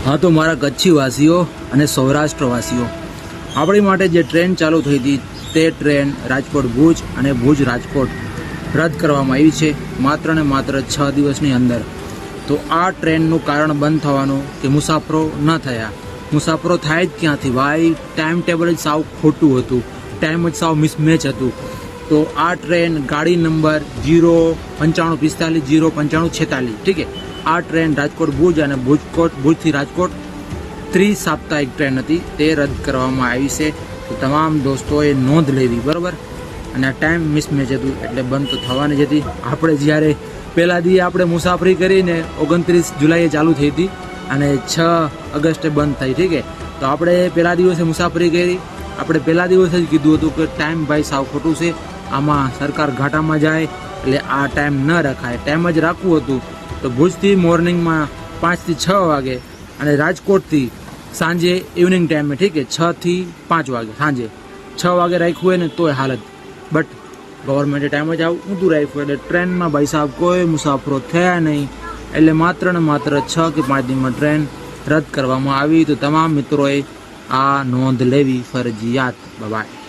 हाँ तो मारा कच्छीवासीओ અને સૌરાષ્ટ્રવાસીઓ આપણી માટે જે ટ્રેન ચાલુ થઈ હતી તે ટ્રેન રાજકોટ ભુજ અને ભુજ રાજકોટ રદ કરવામાં આવી છે માત્ર ને માત્ર 6 દિવસની અંદર। તો આ ટ્રેનનું કારણ બંધ થવાનું કે મુસાફરો ન થયા। મુસાફરો થાય જ ક્યાંથી ભાઈ? ટાઈમ ટેબલ જ સાવ ખોટું હતું, ટાઈમ જ સાવ મિસમેચ હતું। તો આ ટ્રેન ગાડી નંબર 09545 09546 ઠીક છે। આ ટ્રેન રાજકોટ ભુજ અને ભુજથી રાજકોટ ત્રિસાપ્તાહિક ટ્રેન હતી, તે રદ કરવામાં આવી છે। તો તમામ દોસ્તોએ નોંધ લેવી, બરાબર। અને આ ટાઈમ મિસમેચ હતું એટલે બંધ તો થવાની જ હતી। આપણે જ્યારે પહેલા દી આપણે મુસાફરી કરીને 29 જુલાઈએ ચાલુ થઈ હતી અને 6 ઓગસ્ટે બંધ થઈ, ઠીક છે। તો આપણે પહેલા દિવસે મુસાફરી કરી, આપણે પહેલા દિવસે જ કીધું હતું કે ટાઈમ ભાઈ સાવ ખોટું છે, આમાં સરકાર ઘાટામાં જાય એટલે આ ટાઈમ ન રખાય, ટાઈમ જ રાખવું હતું। તો ભુજથી મોર્નિંગમાં 5 થી 6 વાગે અને રાજકોટથી સાંજે ઇવનિંગ ટાઈમે, ઠીક છે, 6 થી 5 વાગે સાંજે 6 વાગે રાખ્યું હોય ને તોય હાલત, બટ ગવર્મેન્ટે ટાઈમ જ આવું ઊંધું રાખ્યું એટલે ટ્રેનમાં ભાઈ સાહેબ કોઈ મુસાફરો થયા નહીં, એટલે માત્ર ને માત્ર 6 કે 5 દિનમાં ટ્રેન રદ કરવામાં આવી। તો તમામ મિત્રોએ આ નોંધ લેવી ફરજિયાત। બાય।